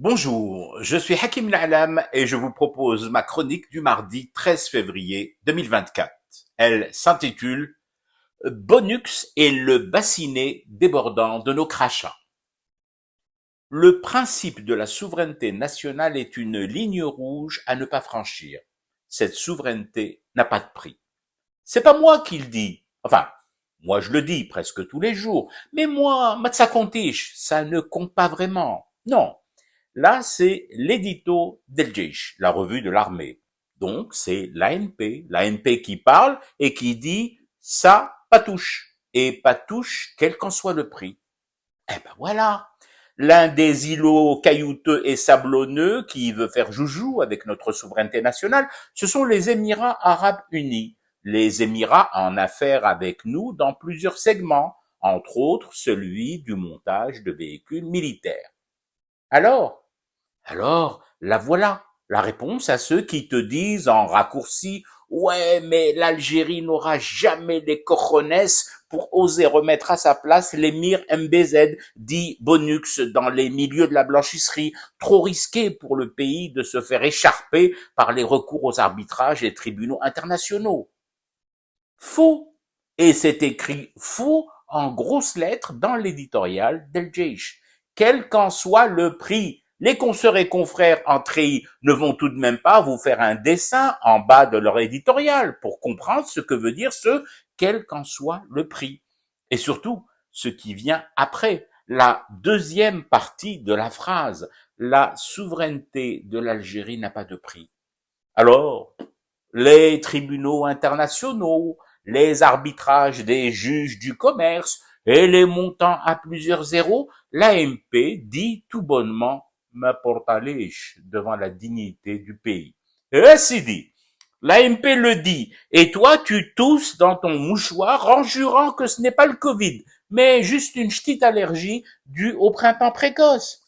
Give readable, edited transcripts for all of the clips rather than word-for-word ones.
Bonjour, je suis Hakim L'Alam et je vous propose ma chronique du mardi 13 février 2024. Elle s'intitule Bonux et le bassinet débordant de nos crachats. Le principe de la souveraineté nationale est une ligne rouge à ne pas franchir. Cette souveraineté n'a pas de prix. C'est pas moi qui le dis. Enfin, moi je le dis presque tous les jours. Mais moi, Matsa Kontish, ça ne compte pas vraiment. Non. Là, c'est l'édito del Jeish, la revue de l'armée. Donc, c'est l'ANP qui parle et qui dit ça patouche. Et patouche, quel qu'en soit le prix. Eh ben voilà. L'un des îlots caillouteux et sablonneux qui veut faire joujou avec notre souveraineté nationale, ce sont les Émirats arabes unis. Les Émirats en affaire avec nous dans plusieurs segments, entre autres celui du montage de véhicules militaires. Alors, la voilà, la réponse à ceux qui te disent en raccourci, ouais, mais l'Algérie n'aura jamais les cojones pour oser remettre à sa place l'émir MBZ, dit Bonux dans les milieux de la blanchisserie, trop risqué pour le pays de se faire écharper par les recours aux arbitrages et tribunaux internationaux. Faux! Et c'est écrit faux en grosses lettres dans l'éditorial d'El Jeish. Quel qu'en soit le prix, les consoeurs et confrères en treillis ne vont tout de même pas vous faire un dessin en bas de leur éditorial pour comprendre ce que veut dire ce quel qu'en soit le prix. Et surtout, ce qui vient après, la deuxième partie de la phrase, la souveraineté de l'Algérie n'a pas de prix. Alors, les tribunaux internationaux, les arbitrages des juges du commerce et les montants à plusieurs zéros, l'AMP dit tout bonnement m'apporte à l'èche devant la dignité du pays. Et ainsi dit, l'AMP le dit, et toi tu tousses dans ton mouchoir en jurant que ce n'est pas le Covid, mais juste une petite allergie due au printemps précoce.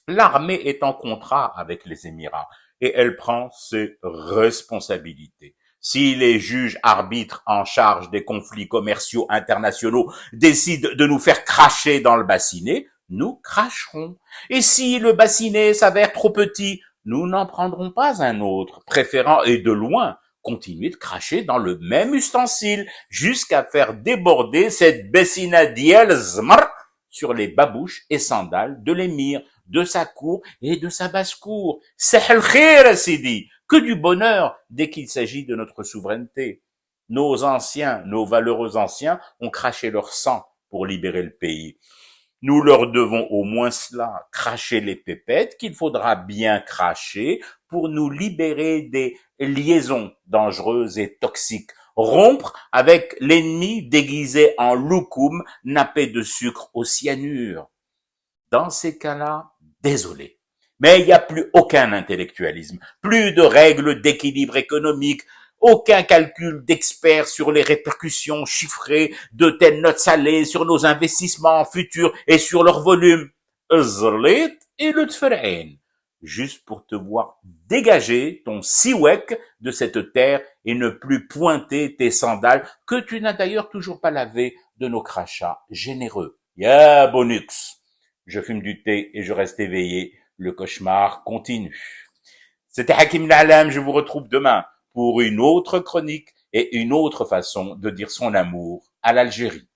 L'armée est en contrat avec les Émirats et elle prend ses responsabilités. Si les juges arbitres en charge des conflits commerciaux internationaux décident de nous faire cracher dans le bassinet, nous cracherons. Et si le bassinet s'avère trop petit, nous n'en prendrons pas un autre, préférant et de loin continuer de cracher dans le même ustensile jusqu'à faire déborder cette bessina diel zmar sur les babouches et sandales de l'émir, de sa cour et de sa basse-cour. Sahel khir, Sidi, que du bonheur dès qu'il s'agit de notre souveraineté. Nos anciens, nos valeureux anciens ont craché leur sang pour libérer le pays. Nous leur devons au moins cela, cracher les pépettes qu'il faudra bien cracher pour nous libérer des liaisons dangereuses et toxiques, rompre avec l'ennemi déguisé en loukoum nappé de sucre au cyanure. Dans ces cas-là, désolé. Mais il n'y a plus aucun intellectualisme, plus de règles d'équilibre économique, aucun calcul d'experts sur les répercussions chiffrées de telles notes salées sur nos investissements futurs et sur leur volume. Zlit et le tfer'in. Juste pour te voir dégager ton siwek de cette terre et ne plus pointer tes sandales que tu n'as d'ailleurs toujours pas lavées de nos crachats généreux. Ya bonux. Je fume du thé et je reste éveillé. Le cauchemar continue. C'était Hakim L'Alam, je vous retrouve demain pour une autre chronique et une autre façon de dire son amour à l'Algérie.